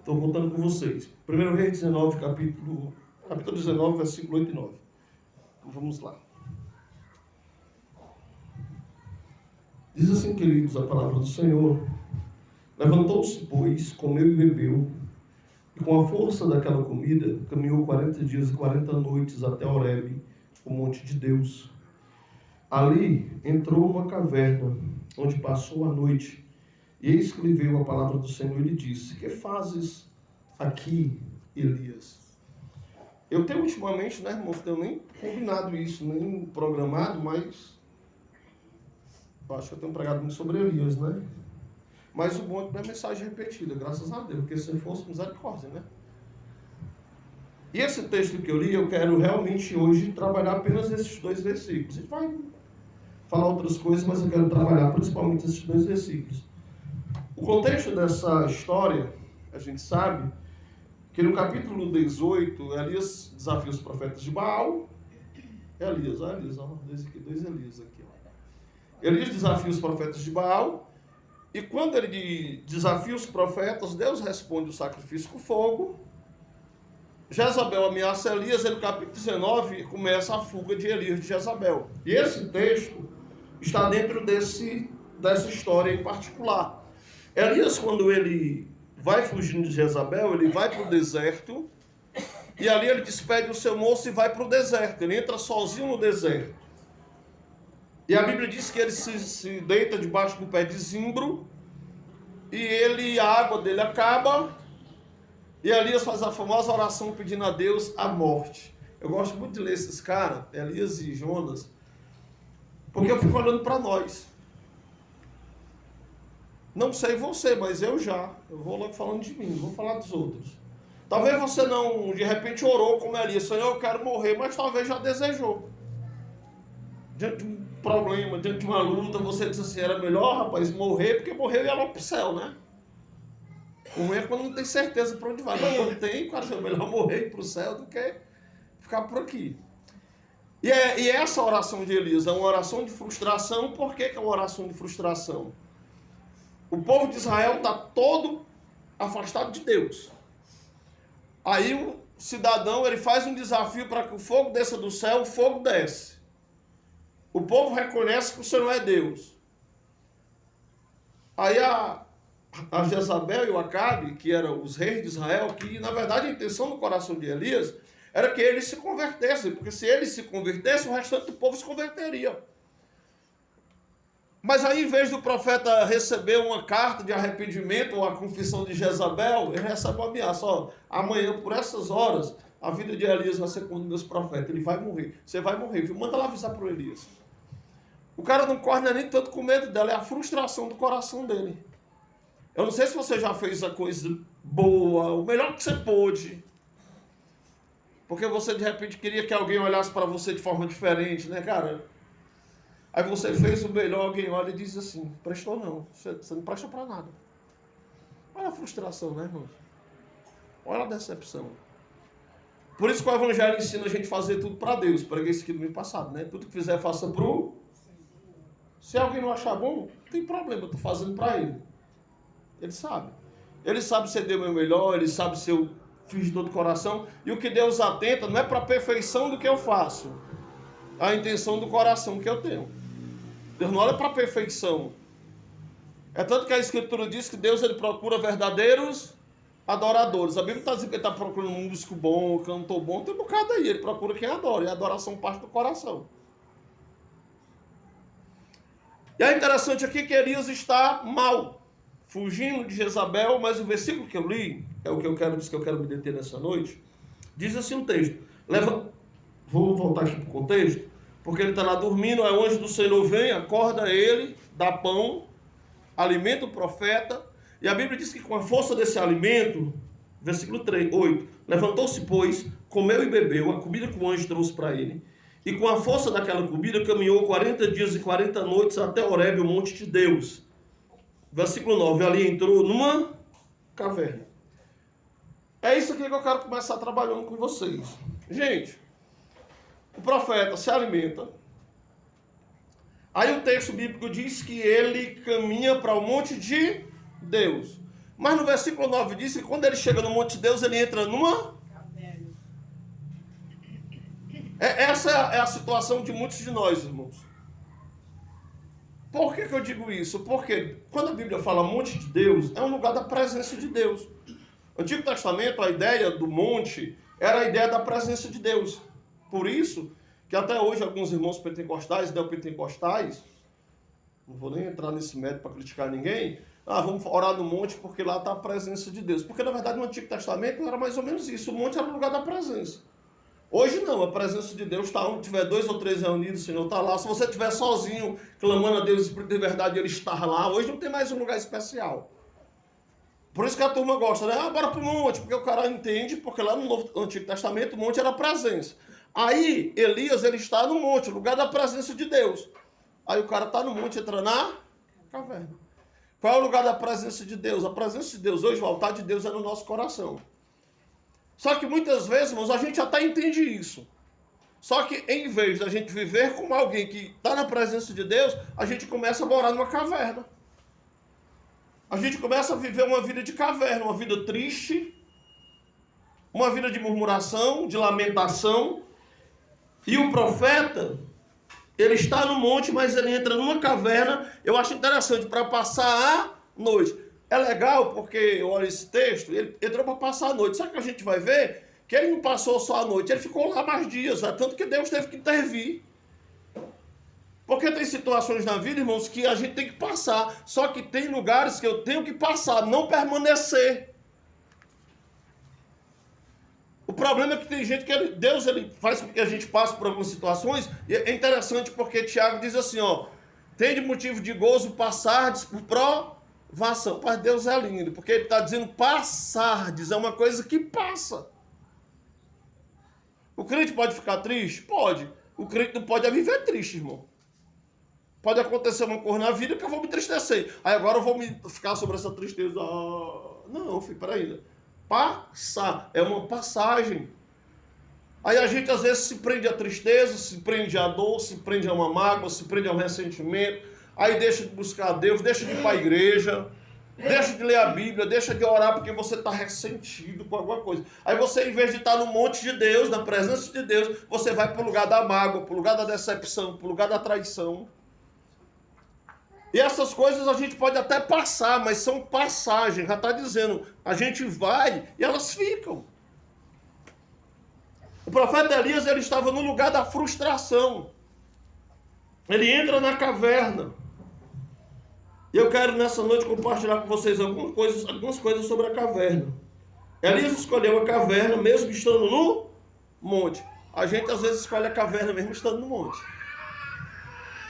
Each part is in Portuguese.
Estou contando com vocês. 1 Reis 19, capítulo 19, versículo 8 e 9. Então vamos lá. Diz assim, queridos, a palavra do Senhor. Levantou-se, pois, comeu e bebeu, e com a força daquela comida, caminhou 40 dias e 40 noites até Horebe, o monte de Deus. Ali entrou uma caverna, onde passou a noite, e eis que lhe veio a palavra do Senhor e lhe disse: que fazes aqui, Elias? Eu tenho ultimamente, né, irmãos, tenho nem combinado isso, nem programado, mas eu acho que eu tenho pregado muito sobre Elias, né? Mas o bom é que não é mensagem repetida, graças a Deus, porque se fosse misericórdia, né? E esse texto que eu li, eu quero realmente hoje trabalhar apenas esses 2 versículos. A gente vai falar outras coisas, mas eu quero trabalhar principalmente esses 2 versículos. O contexto dessa história, a gente sabe que no capítulo 18, Elias desafia os profetas de Baal. Elias, ó, 2 Elias aqui. Ó. Elias desafia os profetas de Baal. E quando ele desafia os profetas, Deus responde o sacrifício com fogo. Jezabel ameaça Elias, e no capítulo 19 começa a fuga de Elias de Jezabel. E esse texto está dentro dessa história em particular. Elias, quando ele vai fugindo de Jezabel, ele vai para o deserto, e ali ele despede o seu moço e vai para o deserto. Ele entra sozinho no deserto. E a Bíblia diz que ele se deita debaixo de um pé de zimbro, e a água dele acaba, e Elias faz a famosa oração pedindo a Deus a morte. Eu gosto muito de ler esses caras, Elias e Jonas, porque eu fico olhando para nós. Não sei você, mas eu vou logo falando de mim, não vou falar dos outros. Talvez você não, de repente, orou como Elias: Senhor, eu quero morrer, mas talvez já desejou. Diante de um problema, diante de uma luta, você disse assim: era melhor, rapaz, morrer, porque morrer ia logo pro céu, né? Como é quando não tem certeza para onde vai. Mas quando tem, cara, é melhor morrer e ir pro céu do que ficar por aqui. E essa oração de Elias é uma oração de frustração. Por que é uma oração de frustração? O povo de Israel está todo afastado de Deus. Aí o cidadão, ele faz um desafio para que o fogo desça do céu, o fogo desce. O povo reconhece que o Senhor é Deus. Aí a Jezabel e o Acabe, que eram os reis de Israel, que na verdade a intenção do coração de Elias era que eles se convertessem, porque se eles se convertessem, o restante do povo se converteria. Mas aí, em vez do profeta receber uma carta de arrependimento ou a confissão de Jezabel, ele recebe uma ameaça: ó, amanhã, por essas horas, a vida de Elias vai ser como meus profetas, ele vai morrer. Você vai morrer, viu? Manda lá avisar para o Elias. O cara não corre nem tanto com medo dela, é a frustração do coração dele. Eu não sei se você já fez a coisa boa, o melhor que você pôde, porque você de repente queria que alguém olhasse para você de forma diferente, né, cara? Aí você fez o melhor, alguém olha e diz assim: prestou não, você não presta para nada. Olha a frustração, né, irmãos? Olha a decepção. Por isso que o Evangelho ensina a gente a fazer tudo para Deus. Preguei isso aqui no mês passado, né? Tudo que fizer, faça pro. Se alguém não achar bom, não tem problema, eu estou fazendo para Ele. Ele sabe. Ele sabe se eu dei o meu melhor, Ele sabe se eu fiz de todo o coração. E o que Deus atenta não é para a perfeição do que eu faço, a intenção do coração que eu tenho. Deus não olha para a perfeição. É tanto que a Escritura diz que Deus, ele procura verdadeiros adoradores. A Bíblia está dizendo que ele está procurando um músico bom, um cantor bom, tem um bocado aí. Ele procura quem adora, e a adoração parte do coração. E é interessante aqui que Elias está mal, fugindo de Jezabel, mas o versículo que eu li, é o que eu quero me deter nessa noite, diz assim o texto: vou voltar aqui para o contexto, porque ele está lá dormindo, aí o anjo do Senhor vem, acorda ele, dá pão, alimenta o profeta, e a Bíblia diz que com a força desse alimento, versículo 8, levantou-se, pois, comeu e bebeu a comida que o anjo trouxe para ele, e com a força daquela comida caminhou 40 dias e 40 noites até Horebe, o monte de Deus. Versículo 9, ali entrou numa caverna. É isso aqui que eu quero começar trabalhando com vocês. Gente, o profeta se alimenta. Aí o texto bíblico diz que ele caminha para o monte de Deus. Mas no versículo 9 diz que quando ele chega no monte de Deus, ele entra numa... Essa é a situação de muitos de nós, irmãos. Por que eu digo isso? Porque quando a Bíblia fala monte de Deus, é um lugar da presença de Deus. No Antigo Testamento, a ideia do monte era a ideia da presença de Deus. Por isso que até hoje alguns irmãos pentecostais, neopentecostais, não vou nem entrar nesse método para criticar ninguém, vamos orar no monte porque lá está a presença de Deus. Porque na verdade no Antigo Testamento era mais ou menos isso, o monte era o lugar da presença. Hoje não, a presença de Deus está onde tiver 2 ou 3 reunidos, o Senhor está lá. Se você estiver sozinho, clamando a Deus, Espírito de verdade, Ele está lá. Hoje não tem mais um lugar especial. Por isso que a turma gosta, né? Bora para o monte, porque o cara entende, porque lá no Antigo Testamento o monte era a presença. Aí, Elias, ele está no monte, o lugar da presença de Deus. Aí o cara está no monte, entra na caverna. Qual é o lugar da presença de Deus? A presença de Deus hoje, o altar de Deus é no nosso coração. Só que muitas vezes, irmãos, a gente até entende isso. Só que em vez da gente viver como alguém que está na presença de Deus, a gente começa a morar numa caverna. A gente começa a viver uma vida de caverna, uma vida triste, uma vida de murmuração, de lamentação. E o profeta, ele está no monte, mas ele entra numa caverna. Eu acho interessante, para passar a noite. É legal porque, eu olho esse texto, ele entrou para passar a noite. Só que a gente vai ver que ele não passou só a noite, ele ficou lá mais dias, tanto que Deus teve que intervir. Porque tem situações na vida, irmãos, que a gente tem que passar. Só que tem lugares que eu tenho que passar, não permanecer. O problema é que tem gente que Deus faz com que a gente passe por algumas situações. E é interessante porque Tiago diz assim, tem de motivo de gozo passardes por provação. Pai, Deus é lindo, porque ele está dizendo passardes, é uma coisa que passa. O crente pode ficar triste? Pode. O crente não pode viver triste, irmão. Pode acontecer uma coisa na vida que eu vou me entristecer. Aí agora eu vou me ficar sobre essa tristeza. Não, filho, peraí. Passar. É uma passagem. Aí a gente às vezes se prende à tristeza, se prende à dor, se prende a uma mágoa, se prende a um ressentimento. Aí deixa de buscar a Deus, deixa de ir para a igreja, deixa de ler a Bíblia, deixa de orar porque você está ressentido com alguma coisa. Aí você, em vez de estar no monte de Deus, na presença de Deus, você vai para o lugar da mágoa, para o lugar da decepção, para o lugar da traição. E essas coisas a gente pode até passar, mas são passagens. Já está dizendo, a gente vai e elas ficam. O profeta Elias, ele estava no lugar da frustração. Ele entra na caverna. E eu quero nessa noite compartilhar com vocês algumas coisas sobre a caverna. Elias escolheu a caverna mesmo estando no monte. A gente às vezes escolhe a caverna mesmo estando no monte.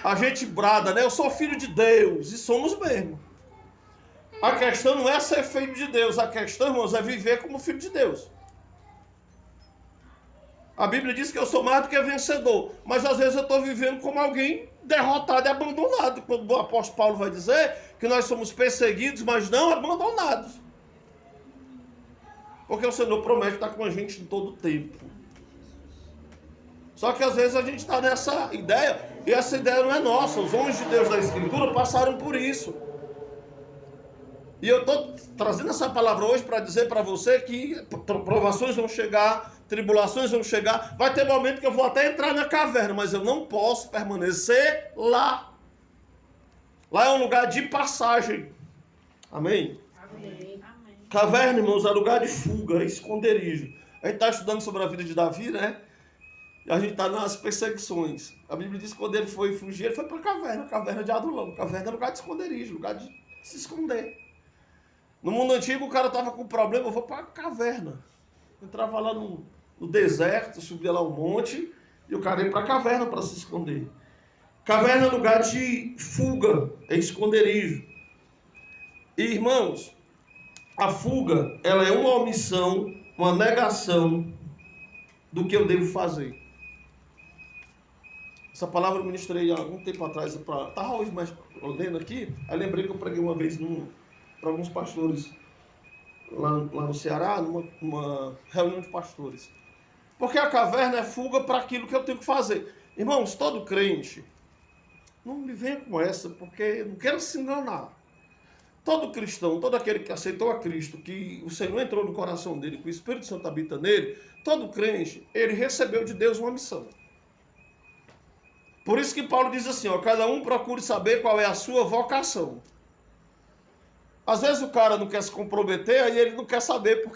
A gente brada, né? Eu sou filho de Deus, e somos mesmo. A questão não é ser filho de Deus, a questão, irmãos, é viver como filho de Deus. A Bíblia diz que eu sou mais do que vencedor, mas às vezes eu estou vivendo como alguém derrotado e abandonado. Quando o apóstolo Paulo vai dizer que nós somos perseguidos, mas não abandonados. Porque o Senhor promete estar com a gente em todo o tempo. Só que às vezes a gente está nessa ideia, e essa ideia não é nossa. Os homens de Deus da Escritura passaram por isso. E eu estou trazendo essa palavra hoje para dizer para você que provações vão chegar, tribulações vão chegar. Vai ter momento que eu vou até entrar na caverna, mas eu não posso permanecer lá. Lá é um lugar de passagem. Amém? Amém. Caverna, irmãos, é lugar de fuga, é esconderijo. A gente está estudando sobre a vida de Davi, né? E a gente está nas perseguições. A Bíblia diz que quando ele foi fugir, ele foi para a caverna de Adulão. Caverna é lugar de esconderijo, lugar de se esconder. No mundo antigo, o cara estava com problema, eu vou para a caverna. Entrava lá no deserto, subia lá um monte, e o cara ia para a caverna para se esconder. Caverna é lugar de fuga, é esconderijo. E, irmãos, a fuga, ela é uma omissão, uma negação do que eu devo fazer. Essa palavra eu ministrei há algum tempo atrás, estava hoje mais lendo aqui, aí lembrei que eu preguei uma vez para alguns pastores lá no Ceará, numa reunião de pastores. Porque a caverna é fuga para aquilo que eu tenho que fazer. Irmãos, todo crente, não me venha com essa, porque não quero se enganar. Todo cristão, todo aquele que aceitou a Cristo, que o Senhor entrou no coração dele, que o Espírito Santo habita nele, todo crente, ele recebeu de Deus uma missão. Por isso que Paulo diz assim, ó, cada um procure saber qual é a sua vocação. Às vezes o cara não quer se comprometer, aí ele não quer saber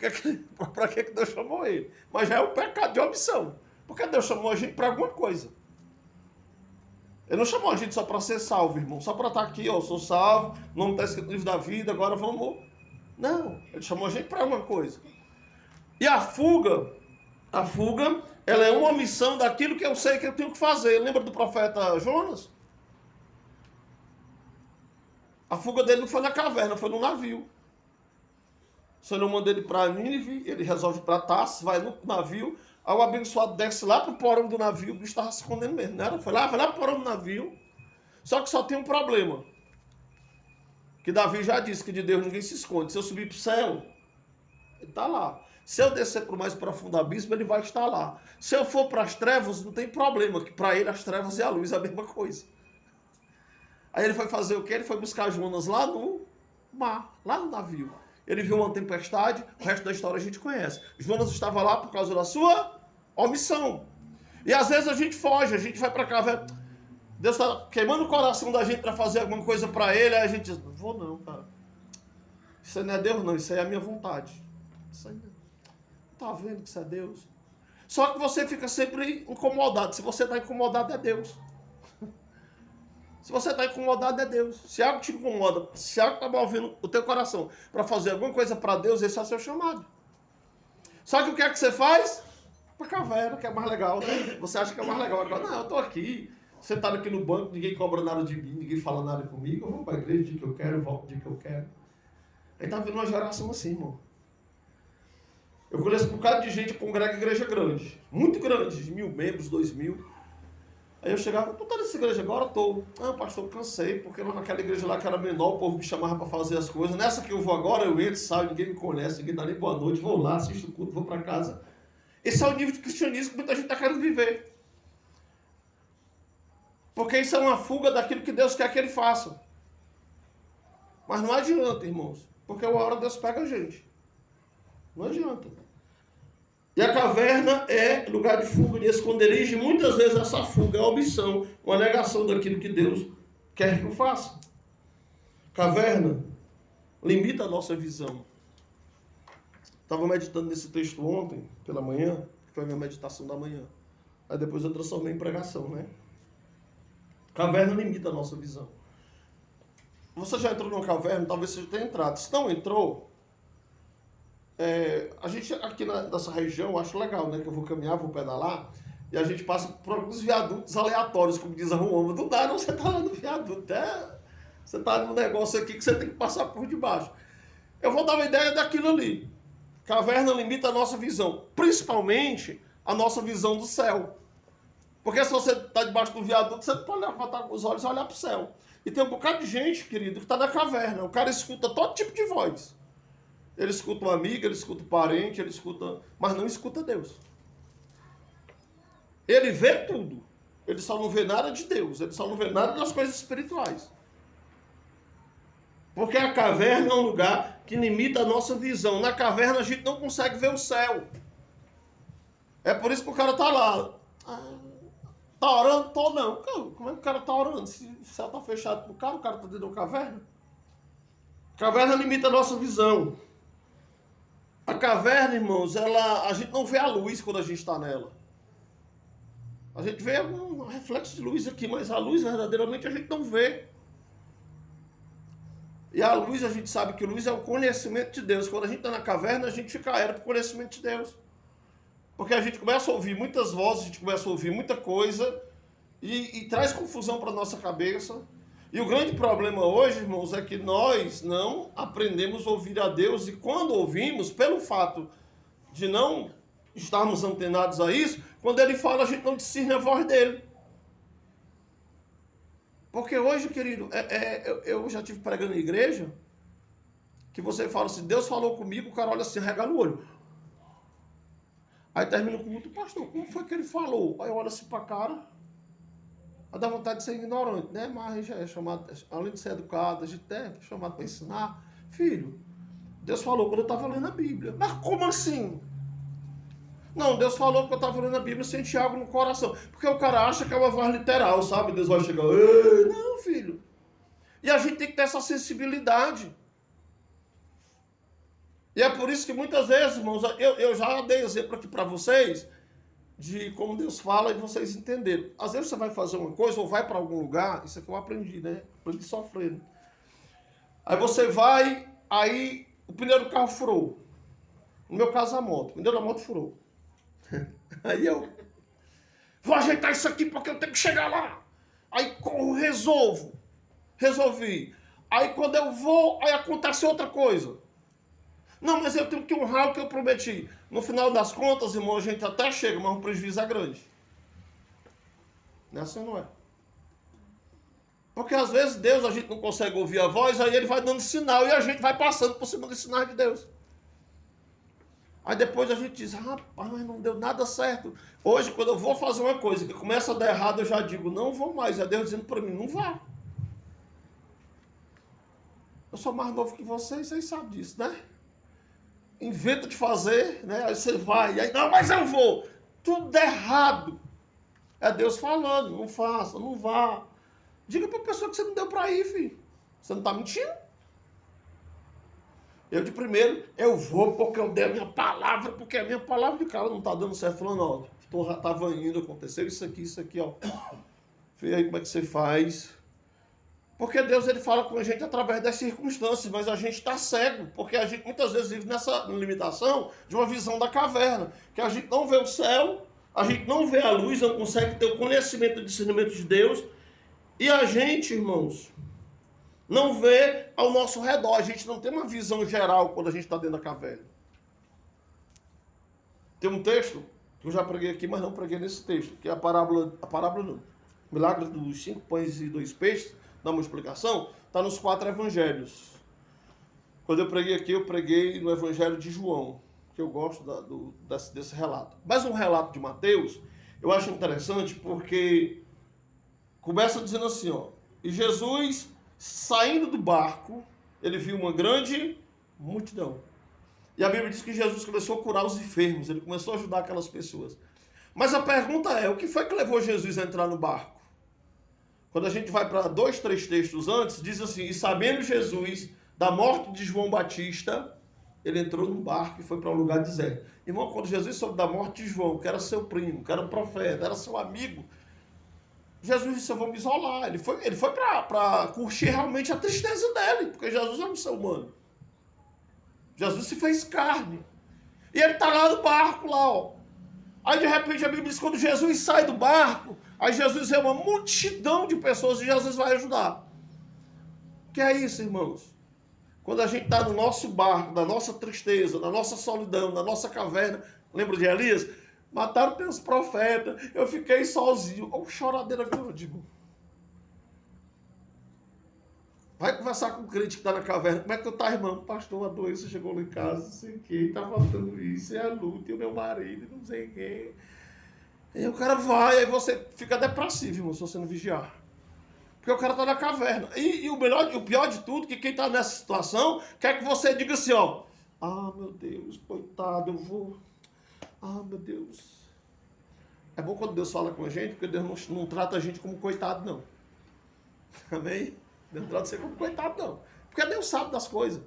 para que Deus chamou ele. Mas já é um pecado de omissão. Porque Deus chamou a gente para alguma coisa. Ele não chamou a gente só para ser salvo, irmão. Só para estar aqui, ó, sou salvo, não está escrito no livro da vida, agora vamos... Não, ele chamou a gente para alguma coisa. E a fuga, ela é uma omissão daquilo que eu sei que eu tenho que fazer. Lembra do profeta Jonas? A fuga dele não foi na caverna, foi no navio. O Senhor manda ele para Nínive, ele resolve para Tarsis, vai no navio, aí o abençoado desce lá para o porão do navio, o bicho estava se escondendo mesmo, não era? Foi lá para o porão do navio, só que só tem um problema. Que Davi já disse que de Deus ninguém se esconde. Se eu subir para o céu, ele está lá. Se eu descer para o mais profundo abismo, ele vai estar lá. Se eu for para as trevas, não tem problema, que para ele as trevas e a luz é a mesma coisa. Aí ele foi fazer o quê? Ele foi buscar Jonas lá no mar, lá no navio. Ele viu uma tempestade, o resto da história a gente conhece. Jonas estava lá por causa da sua omissão. E às vezes a gente foge, a gente vai para cá, Deus está queimando o coração da gente para fazer alguma coisa para ele, aí a gente diz, não vou não, cara. Isso aí não é Deus não, isso aí é a minha vontade. Isso aí não está vendo que isso é Deus? Só que você fica sempre incomodado. Se você está incomodado, é Deus. Se você está incomodado, é Deus. Se algo te incomoda, se algo está movendo o teu coração para fazer alguma coisa para Deus, esse é o seu chamado. Só que o que é que você faz? Para caverna, que é mais legal, né? Você acha que é mais legal. Agora, não, eu estou aqui, sentado aqui no banco, ninguém cobra nada de mim, ninguém fala nada comigo, eu vou para a igreja o dia que eu quero, eu volto o dia que eu quero. Aí está vindo uma geração assim, irmão. Eu conheço um bocado de gente que congrega igreja grande, muito grande, de 1.000 membros, 2.000. Aí eu chegava, tu tá nessa igreja agora? Tô. Ah, pastor, cansei, porque naquela igreja lá que era menor, o povo me chamava para fazer as coisas. Nessa que eu vou agora, eu entro, saio, ninguém me conhece, ninguém dá nem boa noite, vou lá, assisto o culto, vou para casa. Esse é o nível de cristianismo que muita gente está querendo viver. Porque isso é uma fuga daquilo que Deus quer que ele faça. Mas não adianta, irmãos, porque uma hora Deus pega a gente. Não adianta. E a caverna é lugar de fuga, de esconderijo, e muitas vezes essa fuga é uma omissão, uma negação daquilo que Deus quer que eu faça. Caverna limita a nossa visão. Estava meditando nesse texto ontem, pela manhã, que foi a minha meditação da manhã. Aí depois eu transformei em pregação, né? Caverna limita a nossa visão. Você já entrou numa caverna? Talvez você já tenha entrado. Se não entrou, a gente aqui nessa região, acho legal, né? Que eu vou caminhar, vou pedalar, e a gente passa por alguns viadutos aleatórios, como diz a Ruama. Não dá, não, você tá lá no viaduto, você tá num negócio aqui que você tem que passar por debaixo. Eu vou dar uma ideia daquilo ali. Caverna limita a nossa visão, principalmente a nossa visão do céu. Porque se você está debaixo do viaduto, você pode levantar os olhos e olhar para o céu. E tem um bocado de gente, querido, que está na caverna. O cara escuta todo tipo de voz. Ele escuta um amigo, ele escuta um parente, ele escuta... mas não escuta Deus. Ele vê tudo. Ele só não vê nada de Deus. Ele só não vê nada das coisas espirituais. Porque a caverna é um lugar que limita a nossa visão. Na caverna a gente não consegue ver o céu. É por isso que o cara está lá. Tá orando? Tô não. Como é que o cara tá orando? Se o céu tá fechado pro cara, o cara tá dentro de uma caverna. A caverna limita a nossa visão. A caverna, irmãos, a gente não vê a luz quando a gente está nela. A gente vê um reflexo de luz aqui, mas a luz verdadeiramente a gente não vê. E a luz, a gente sabe que luz é o conhecimento de Deus. Quando a gente está na caverna, a gente fica aéreo para o conhecimento de Deus. Porque a gente começa a ouvir muitas vozes, a gente começa a ouvir muita coisa e traz confusão para a nossa cabeça. E o grande problema hoje, irmãos, é que nós não aprendemos a ouvir a Deus, e quando ouvimos, pelo fato de não estarmos antenados a isso, quando ele fala, a gente não discerne a voz dele. Porque hoje, querido, eu já tive pregando em igreja, que você fala assim, Deus falou comigo, o cara olha assim, regala o olho. Aí termina o culto, pastor, como foi que ele falou? Aí eu olho assim pra cara, Dá vontade de ser ignorante, né? Mas a gente é chamado, além de ser educado, a gente é chamado para ensinar. Filho, Deus falou quando eu estava lendo a Bíblia. Mas como assim? Não, Deus falou que eu estava lendo a Bíblia, senti algo no coração. Porque o cara acha que é uma voz literal, sabe? Deus vai chegar, ei, não, filho. E a gente tem que ter essa sensibilidade. E é por isso que muitas vezes, irmãos, eu já dei exemplo aqui para vocês, de como Deus fala e vocês entenderam. Às vezes você vai fazer uma coisa ou vai para algum lugar, isso aqui eu aprendi, né? Aprendi sofrendo. Aí você vai, aí o pneu do carro furou. No meu caso, a moto. O pneu da moto furou. Aí eu vou ajeitar isso aqui porque eu tenho que chegar lá. Aí corro, resolvi. Aí quando eu vou, aí acontece outra coisa. Não, mas eu tenho que honrar o que eu prometi. No final das contas, irmão, a gente até chega, mas o prejuízo é grande. Não é assim, não é? Porque às vezes Deus, a gente não consegue ouvir a voz, aí ele vai dando sinal e a gente vai passando por cima dos sinais de Deus. Aí depois a gente diz, rapaz, não deu nada certo. Hoje, quando eu vou fazer uma coisa que começa a dar errado, eu já digo, não vou mais. É Deus dizendo para mim, não vá. Eu sou mais novo que vocês sabem disso, né? Inventa de fazer, né? Aí você vai, aí, não, mas eu vou. Tudo errado. É Deus falando, não faça, não vá. Diga para a pessoa que você não deu para ir, filho. Você não está mentindo? Eu de primeiro, eu vou porque eu dei a minha palavra, porque a minha palavra de cara não está dando certo. Falando, ó, estava indo, aconteceu isso aqui, ó. Vê aí como é que você faz. Porque Deus, ele fala com a gente através das circunstâncias, mas a gente está cego, porque a gente muitas vezes vive nessa limitação de uma visão da caverna, que a gente não vê o céu, a gente não vê a luz, não consegue ter o conhecimento e discernimento de Deus, e a gente, irmãos, não vê ao nosso redor, a gente não tem uma visão geral quando a gente está dentro da caverna. Tem um texto que eu já preguei aqui, mas não preguei nesse texto, que é a parábola não, milagre dos 5 pães e 2 peixes, dá uma explicação, está nos 4 evangelhos. Quando eu preguei aqui, eu preguei no evangelho de João, que eu gosto desse relato. Mas um relato de Mateus, eu acho interessante porque começa dizendo assim, ó, e Jesus, saindo do barco, ele viu uma grande multidão. E a Bíblia diz que Jesus começou a curar os enfermos, ele começou a ajudar aquelas pessoas. Mas a pergunta é, o que foi que levou Jesus a entrar no barco? Quando a gente vai para 2, 3 textos antes, diz assim, e sabendo Jesus da morte de João Batista, ele entrou num barco e foi para um lugar deserto. Irmão, quando Jesus soube da morte de João, que era seu primo, que era um profeta, era seu amigo, Jesus disse, eu vou me isolar. Ele foi para curtir realmente a tristeza dele, porque Jesus é um ser humano. Jesus se fez carne. E ele está lá no barco, lá, ó. Aí de repente a Bíblia diz que quando Jesus sai do barco, aí Jesus é uma multidão de pessoas e Jesus vai ajudar. Que é isso, irmãos? Quando a gente está no nosso barco, na nossa tristeza, na nossa solidão, na nossa caverna, lembra de Elias? Mataram teus profetas, eu fiquei sozinho. Olha o choradeira grande, irmão. Vai conversar com o crente que está na caverna. Como é que tu tá, irmão? Pastor, a doença chegou lá em casa, não sei o que, tá faltando isso, é a luta, e o meu marido, não sei o que. Aí o cara vai, aí você fica depressivo, irmão, se você não vigiar. Porque o cara tá na caverna. E o pior de tudo, que quem tá nessa situação, quer que você diga assim, ó. Ah, meu Deus, coitado, eu vou... Ah, meu Deus. É bom quando Deus fala com a gente, porque Deus não trata a gente como coitado, não. Amém? Deus não trata você como coitado, não. Porque Deus sabe das coisas.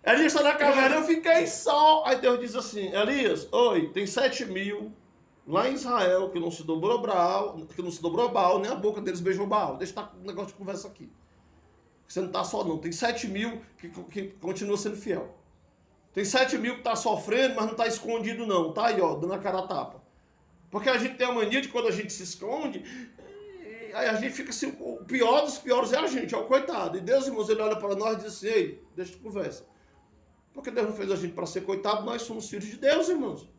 Elias está na caverna, eu fiquei só. Aí Deus diz assim, Elias, oi, tem 7.000 lá em Israel que não se dobrou Baal, nem a boca deles beijou Baal. Deixa eu estar com um negócio de conversa aqui. Você não está só não, tem 7.000 que continua sendo fiel. Tem 7.000 que está sofrendo, mas não está escondido não. Está aí, ó, dando a cara a tapa. Porque a gente tem a mania de quando a gente se esconde, aí a gente fica assim, o pior dos piores é a gente, é o coitado. E Deus, irmãos, ele olha para nós e diz assim, ei, deixa de conversa. Porque Deus não fez a gente para ser coitado, nós somos filhos de Deus, irmãos.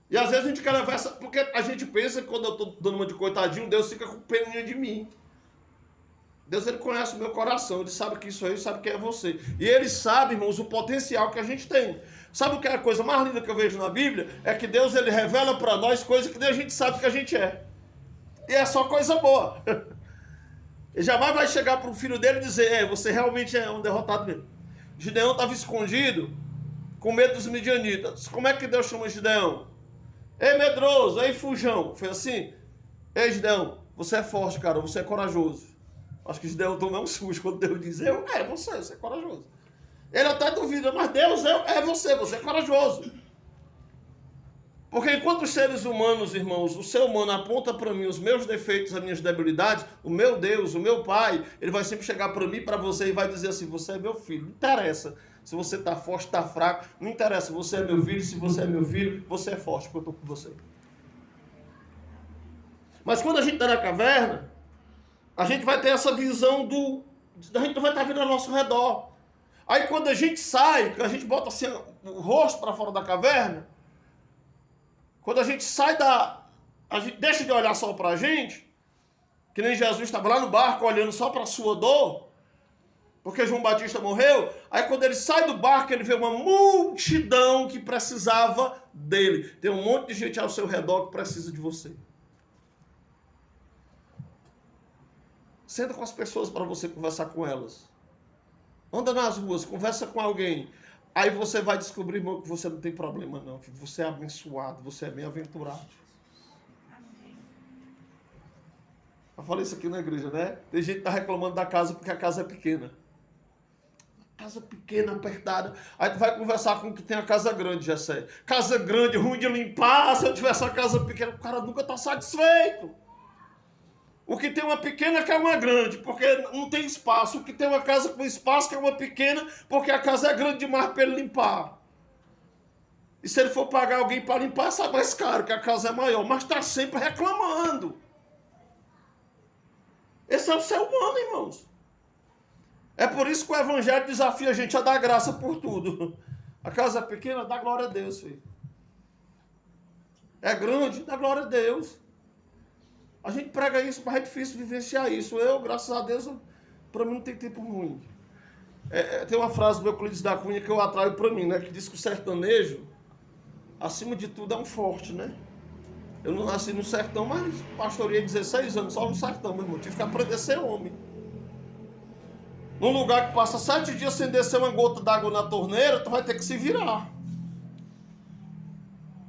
E às vezes a gente quer levar essa... Porque a gente pensa que quando eu estou dando uma de coitadinho, Deus fica com peninha de mim. Deus, ele conhece o meu coração, ele sabe que isso aí, sabe que é você. E ele sabe, irmãos, o potencial que a gente tem. Sabe o que é a coisa mais linda que eu vejo na Bíblia? É que Deus, ele revela para nós coisas que nem a gente sabe que a gente é. E é só coisa boa. Ele jamais vai chegar para o filho dele e dizer, você realmente é um derrotado mesmo. Gideão estava escondido, com medo dos midianitas. Como é que Deus chama Gideão? Ei, medroso, ei, fujão. Foi assim? Ei, Gideão, você é forte, cara, você é corajoso. Acho que Gideão tomou um susto quando Deus diz, você é corajoso. Ele até duvida, mas Deus é você é corajoso. Porque enquanto os seres humanos, irmãos, o ser humano aponta para mim os meus defeitos, as minhas debilidades, o meu Deus, o meu Pai, ele vai sempre chegar para mim, para você e vai dizer assim, você é meu filho. Não interessa se você está forte, está fraco, não interessa, você é meu filho, se você é meu filho, você é forte, porque eu estou com você. Mas quando a gente está na caverna, a gente vai ter essa visão a gente não vai estar vendo ao nosso redor. Aí quando a gente sai, a gente bota assim o rosto para fora da caverna, quando a gente sai a gente deixa de olhar só para a gente, que nem Jesus estava lá no barco olhando só para a sua dor, porque João Batista morreu, aí quando ele sai do barco, ele vê uma multidão que precisava dele. Tem um monte de gente ao seu redor que precisa de você. Senta com as pessoas para você conversar com elas. Anda nas ruas, conversa com alguém. Aí você vai descobrir, irmão, que você não tem problema não, filho. Você é abençoado, você é bem-aventurado. Eu falei isso aqui na igreja, né? Tem gente que tá reclamando da casa porque a casa é pequena. Casa pequena, apertada. Aí tu vai conversar com o que tem a casa grande, Jessé. Casa grande, ruim de limpar. Se eu tivesse uma casa pequena, o cara nunca tá satisfeito. O que tem uma pequena quer uma grande, porque não tem espaço. O que tem uma casa com espaço quer uma pequena, porque a casa é grande demais para ele limpar. E se ele for pagar alguém para limpar, sai mais caro, que a casa é maior. Mas está sempre reclamando. Esse é o ser humano, irmãos. É por isso que o evangelho desafia a gente a dar graça por tudo. A casa é pequena, dá glória a Deus, filho. É grande, dá glória a Deus. A gente prega isso, mas é difícil vivenciar isso. Eu, graças a Deus, para mim não tem tempo ruim. Tem uma frase do Euclides da Cunha que eu atraio para mim, né? Que diz que o sertanejo, acima de tudo, é um forte, né? Eu não nasci no sertão, mas pastorei 16 anos só no sertão, meu irmão. Tive que aprender a ser homem. Num lugar que passa 7 dias sem descer uma gota d'água na torneira, tu vai ter que se virar.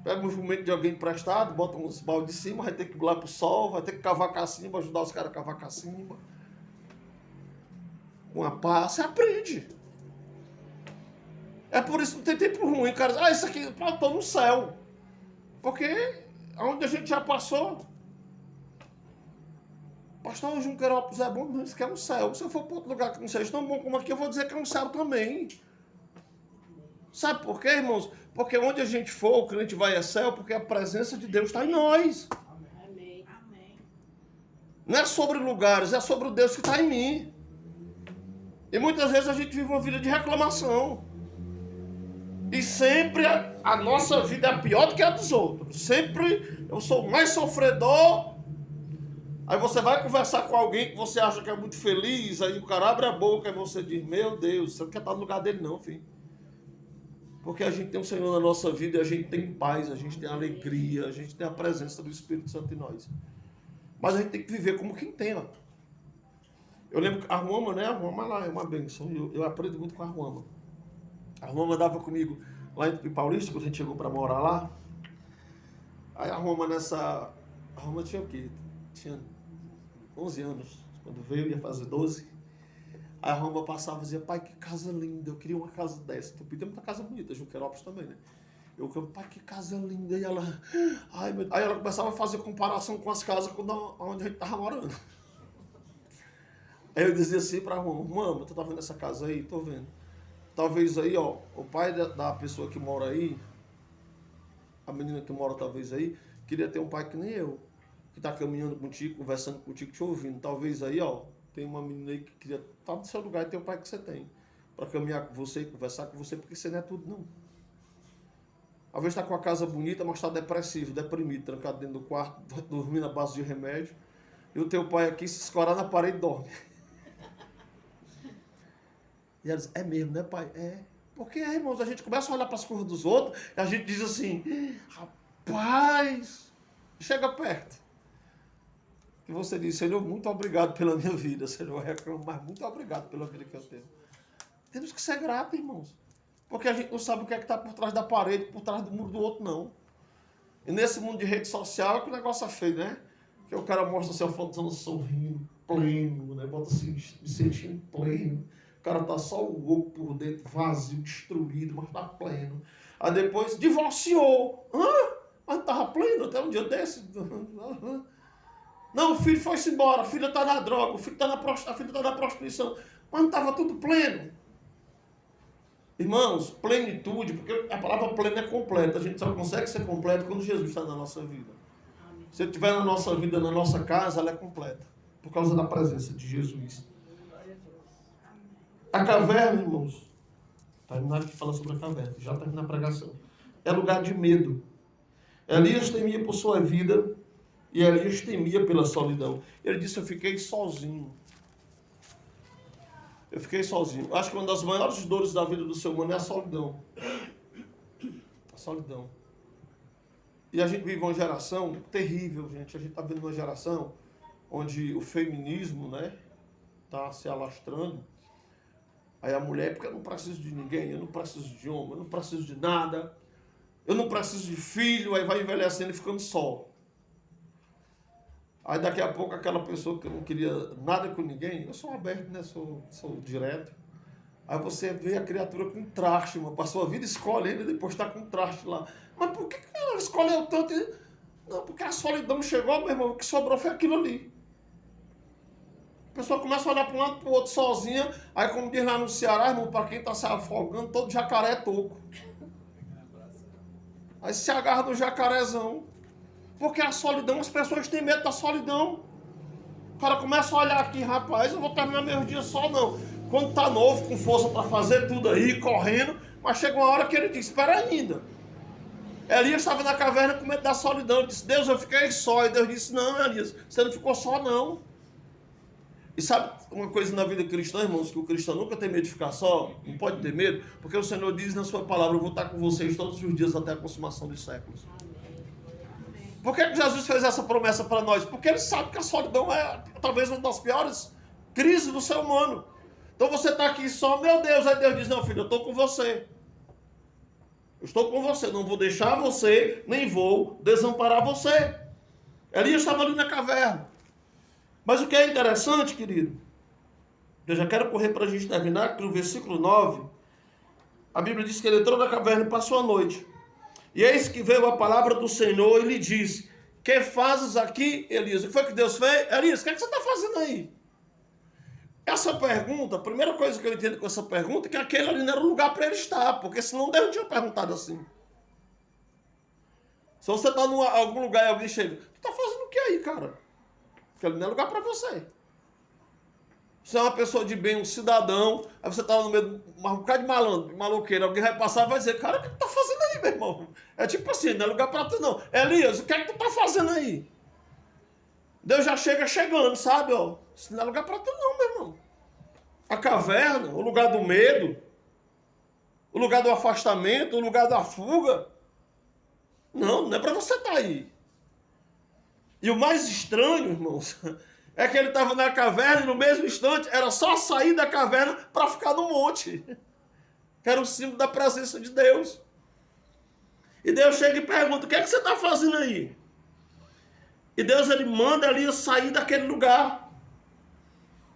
Pega um jumento de alguém emprestado, bota uns baldes de cima, vai ter que ir lá pro sol, vai ter que cavar cacimba, ajudar os caras a cavar cacimba. Com a pá, você aprende. É por isso que não tem tempo ruim, cara. Isso aqui, eu tô no céu. Porque onde a gente já passou, pastor Junquerópolis é bom, não, isso aqui é um céu. Se eu for para outro lugar que não seja tão bom como aqui, eu vou dizer que é um céu também. Sabe por quê, irmãos? Porque onde a gente for, o crente vai a céu, porque a presença de Deus está em nós. Amém. Não é sobre lugares, é sobre o Deus que está em mim. E muitas vezes a gente vive uma vida de reclamação. E sempre a nossa vida é pior do que a dos outros. Sempre eu sou mais sofredor. Aí você vai conversar com alguém que você acha que é muito feliz, aí o cara abre a boca e você diz, meu Deus, você não quer estar no lugar dele não, filho. Porque a gente tem um Senhor na nossa vida e a gente tem paz, a gente tem alegria, a gente tem a presença do Espírito Santo em nós. Mas a gente tem que viver como quem tem, ó. Eu lembro que a Ruama, né? A Ruama lá é uma bênção. Eu aprendo muito com a Ruama. A Ruama andava comigo lá em Paulista, quando a gente chegou para morar lá. Aí a Ruama A Ruama tinha o quê? Tinha 11 anos. Quando veio, ia fazer 12. Aí a Roma passava e dizia, pai, que casa linda, eu queria uma casa dessa. Tu pediu muita casa bonita, Junquerópolis também, né? Eu falei, pai, que casa linda. E ela, ai, meu... Aí ela começava a fazer comparação com as casas onde a gente tava morando. Aí eu dizia assim pra Roma, mama, tu tá vendo essa casa aí? Tô vendo. Talvez aí, ó, o pai da pessoa que mora aí, a menina que mora talvez aí, queria ter um pai que nem eu, que tá caminhando contigo, conversando contigo, te ouvindo. Talvez aí, ó, tem uma menina aí que queria estar no seu lugar e ter o pai que você tem. Para caminhar com você e conversar com você, porque você não é tudo, não. Às vezes está com a casa bonita, mas está depressivo, deprimido, trancado dentro do quarto, dormindo à base de remédio. E o teu pai aqui se escorar na parede e dorme. E ela diz, é mesmo, né, pai? É. Porque, irmãos, a gente começa a olhar para as coisas dos outros e a gente diz assim, rapaz, chega perto. que você diz, Senhor, muito obrigado pela minha vida, Senhor, mas muito obrigado pela vida que eu tenho. Temos que ser gratos, irmãos. Porque a gente não sabe o que é que está por trás da parede, por trás do muro do outro, não. E nesse mundo de rede social é que o negócio é feio, né? Que o cara mostra assim, a foto sorrindo, pleno, né? Bota assim, me sentindo pleno. O cara tá só o oco por dentro, vazio, destruído, mas tá pleno. Aí depois, divorciou. Mas não tava pleno até um dia desse. Não, o filho foi-se embora, a filha tá na droga, o filho tá a filha tá na prostituição. Mas não tava tudo pleno. Irmãos, plenitude, porque a palavra pleno é completa. A gente só consegue ser completo quando Jesus está na nossa vida. Se ele estiver na nossa vida, na nossa casa, ela é completa. Por causa da presença de Jesus. A caverna, irmãos, terminar de falar sobre a caverna, já termina a pregação. É lugar de medo. Elias temia por sua vida e Elias temia pela solidão. Ele disse, eu fiquei sozinho. Eu fiquei sozinho. Acho que uma das maiores dores da vida do ser humano é a solidão. A solidão. E a gente vive uma geração terrível, gente. A gente está vivendo uma geração onde o feminismo, né, está se alastrando. Aí a mulher, porque eu não preciso de ninguém, eu não preciso de homem, eu não preciso de nada, eu não preciso de filho, aí vai envelhecendo e ficando só. Aí daqui a pouco aquela pessoa que não queria nada com ninguém, eu sou aberto, né? Sou direto. Aí você vê a criatura com traste, mano. Passou a vida escolhendo e depois está com traste lá. Mas por que ela escolheu tanto? Não, porque a solidão chegou, meu irmão, o que sobrou foi aquilo ali. A pessoa começa a olhar para um lado e para o outro sozinha. Aí, como diz lá no Ceará, irmão, para quem está se afogando, todo jacaré é toco. Aí se agarra no jacarezão. Porque a solidão, as pessoas têm medo da solidão. O cara começa a olhar aqui, rapaz, eu vou terminar meus dias só, não. Quando tá novo, com força para fazer tudo aí, correndo, mas chega uma hora que ele diz, espera ainda. Elias estava na caverna com medo da solidão. Ele disse, Deus, eu fiquei só. E Deus disse, não, Elias, você não ficou só, não. E sabe uma coisa na vida cristã, irmãos, que o cristão nunca tem medo de ficar só? Não pode ter medo, porque o Senhor diz na sua palavra, eu vou estar com vocês todos os dias até a consumação dos séculos. Por que Jesus fez essa promessa para nós? Porque ele sabe que a solidão é talvez uma das piores crises do ser humano. Então você está aqui só, meu Deus, aí Deus diz, não filho, eu estou com você. Eu estou com você, não vou deixar você, nem vou desamparar você. Elias estava ali na caverna. Mas o que é interessante, querido, eu já quero correr para a gente terminar, que no versículo 9, a Bíblia diz que ele entrou na caverna e passou a noite. E eis que veio a palavra do Senhor e lhe disse, que fazes aqui, Elias? O que foi que Deus fez? Elias, o que é que você está fazendo aí? Essa pergunta, a primeira coisa que eu entendo com essa pergunta é que aquele ali não era o lugar para ele estar, porque senão Deus não tinha perguntado assim. Se você está em algum lugar e alguém chega, tu está fazendo o que aí, cara? Porque ali não é lugar para você. Você é uma pessoa de bem, um cidadão, aí você está no meio de um bocado de malandro, de maloqueiro, alguém vai passar e vai dizer, cara, o que tu está fazendo aí, meu irmão? É tipo assim, não é lugar para tu não. Elias, o que é que tu está fazendo aí? Deus já chega chegando, sabe? Ó, isso não é lugar para tu não, meu irmão. A caverna, o lugar do medo, o lugar do afastamento, o lugar da fuga. Não é para você estar aí. E o mais estranho, irmãos, é que ele estava na caverna e no mesmo instante era só sair da caverna para ficar no monte. Que era o símbolo da presença de Deus. E Deus chega e pergunta, o que é que você está fazendo aí? E Deus ele manda ali sair daquele lugar.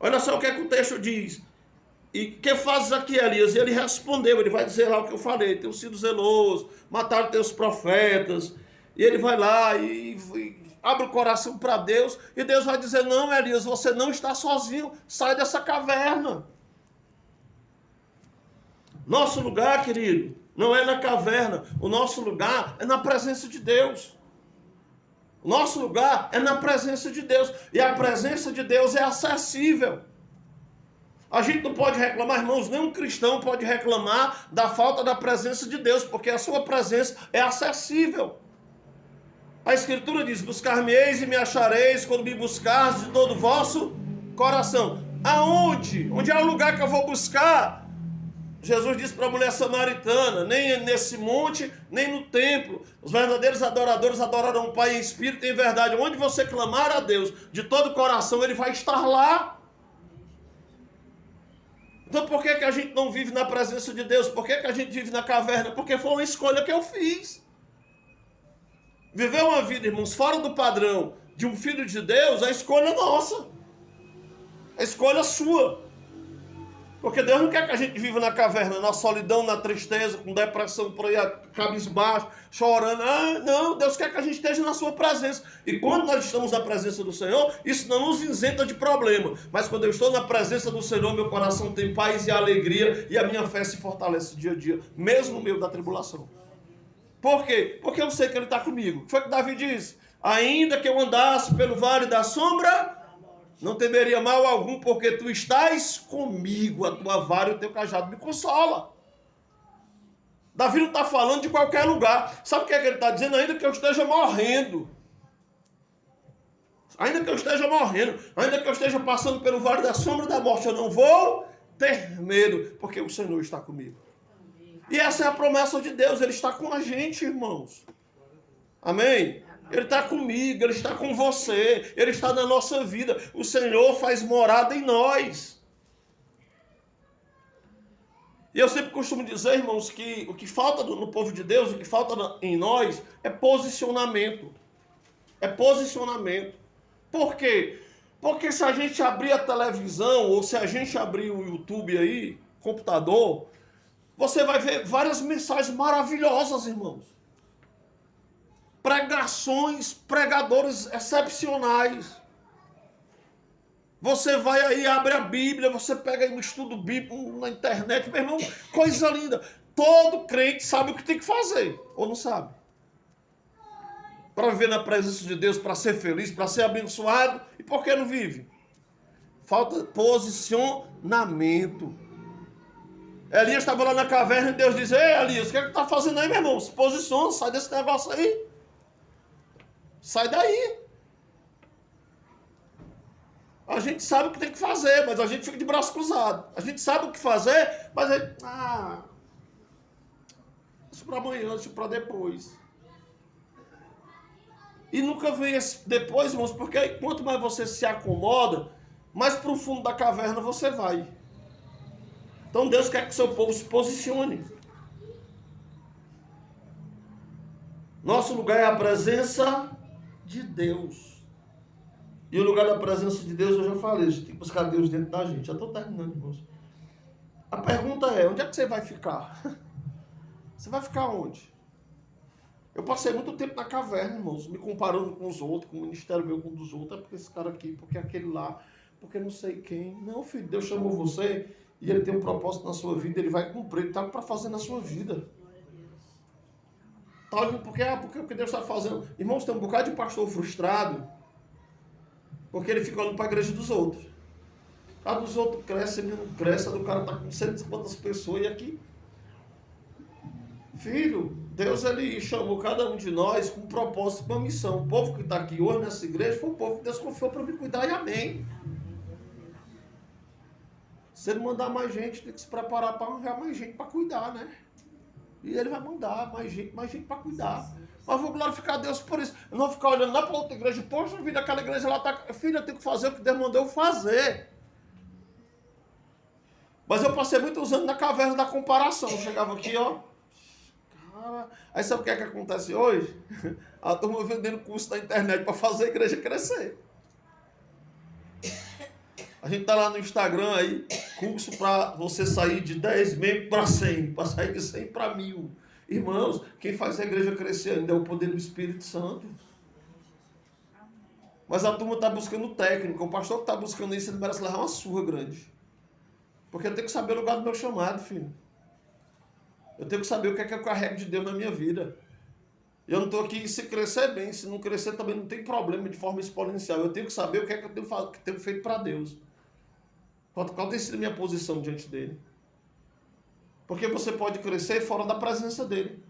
Olha só o que é que o texto diz. E que fazes aqui, Elias? E ele respondeu, ele vai dizer lá o que eu falei, tenho sido zeloso, mataram teus profetas. E ele vai lá e abre o coração para Deus, e Deus vai dizer, não, Elias, você não está sozinho, sai dessa caverna. Nosso lugar, querido, não é na caverna, o nosso lugar é na presença de Deus. O nosso lugar é na presença de Deus, e a presença de Deus é acessível. A gente não pode reclamar, irmãos, nenhum cristão pode reclamar da falta da presença de Deus, porque a sua presença é acessível. A Escritura diz, buscar-me-eis e me achareis quando me buscares de todo o vosso coração. Aonde? Onde é o lugar que eu vou buscar? Jesus disse para a mulher samaritana, nem nesse monte, nem no templo. Os verdadeiros adoradores adorarão o Pai em espírito e em verdade. Onde você clamar a Deus de todo o coração, Ele vai estar lá. Então por que a gente não vive na presença de Deus? Por que a gente vive na caverna? Porque foi uma escolha que eu fiz. Viver uma vida, irmãos, fora do padrão de um filho de Deus, é escolha nossa. É escolha sua. Porque Deus não quer que a gente viva na caverna, na solidão, na tristeza, com depressão, por aí, cabisbaixo, chorando. Não, Deus quer que a gente esteja na sua presença. E quando nós estamos na presença do Senhor, isso não nos isenta de problema. Mas quando eu estou na presença do Senhor, meu coração tem paz e alegria e a minha fé se fortalece dia a dia, mesmo no meio da tribulação. Por quê? Porque eu sei que Ele está comigo. Foi o que Davi disse. Ainda que eu andasse pelo vale da sombra, não temeria mal algum, porque tu estás comigo, a tua vara e o teu cajado me consola. Davi não está falando de qualquer lugar. Sabe o que é que ele está dizendo? Ainda que eu esteja morrendo. Ainda que eu esteja morrendo. Ainda que eu esteja passando pelo vale da sombra da morte, eu não vou ter medo, porque o Senhor está comigo. E essa é a promessa de Deus. Ele está com a gente, irmãos. Amém? Ele está comigo, Ele está com você, Ele está na nossa vida. O Senhor faz morada em nós. E eu sempre costumo dizer, irmãos, que o que falta no povo de Deus, o que falta em nós, é posicionamento. É posicionamento. Por quê? Porque se a gente abrir a televisão, ou se a gente abrir o YouTube aí, computador, você vai ver várias mensagens maravilhosas, irmãos. Pregações, pregadores excepcionais. Você vai aí, abre a Bíblia, você pega aí um estudo bíblico na internet, meu irmão, coisa linda. Todo crente sabe o que tem que fazer, ou não sabe? Para viver na presença de Deus, para ser feliz, para ser abençoado. E por que não vive? Falta posicionamento. Elias estava lá na caverna e Deus diz: ei, Elias, o que é que tu está fazendo aí, meu irmão? Se posiciona, sai desse negócio aí. Sai daí. A gente sabe o que tem que fazer, mas a gente fica de braço cruzado. A gente sabe o que fazer, mas a gente... Deixa para amanhã, deixa para depois. E nunca vem esse depois, irmãos, porque quanto mais você se acomoda, mais para o fundo da caverna você vai. Então Deus quer que seu povo se posicione. Nosso lugar é a presença de Deus. E o lugar da presença de Deus, eu já falei, a gente tem que buscar Deus dentro da gente. Já estou terminando, irmãos. A pergunta é, onde é que você vai ficar? Você vai ficar onde? Eu passei muito tempo na caverna, irmãos, me comparando com os outros, com o ministério meu com um dos outros. É porque esse cara aqui, porque aquele lá, porque não sei quem. Não, filho, Deus chamou você e Ele tem um propósito na sua vida, Ele vai cumprir, Ele está para fazer na sua vida. Tá olhando porque o que Deus está fazendo. Irmãos, tem um bocado de pastor frustrado, porque ele fica olhando para a igreja dos outros. A dos outros cresce, ele não cresce, a do cara está com 150 pessoas e aqui. Filho, Deus ele chamou cada um de nós com um propósito, com uma missão. O povo que está aqui hoje nessa igreja foi o povo que Deus confiou para me cuidar, e amém. Se ele mandar mais gente, tem que se preparar para arranjar mais gente para cuidar, né? E ele vai mandar mais gente para cuidar. Mas vou glorificar a Deus por isso. Eu não vou ficar olhando lá para outra igreja. Poxa vida, aquela igreja lá está... Filho, eu tenho que fazer o que Deus mandou eu fazer. Mas eu passei muitos anos na caverna da comparação. Eu chegava aqui, ó. Cara... Aí sabe o que é que acontece hoje? A turma vendendo curso na internet para fazer a igreja crescer. A gente tá lá no Instagram aí, curso para você sair de 10 membros para 100, para sair de 100 para 1000. Irmãos, quem faz a igreja crescer ainda é o poder do Espírito Santo. Mas a turma está buscando técnico. O pastor que está buscando isso, ele merece levar uma surra grande. Porque eu tenho que saber o lugar do meu chamado, filho. Eu tenho que saber o que é que eu carrego de Deus na minha vida. Eu não estou aqui se crescer bem, se não crescer também não tem problema de forma exponencial. Eu tenho que saber o que é que eu tenho feito para Deus. Qual tem sido a minha posição diante dele? Porque você pode crescer fora da presença dele.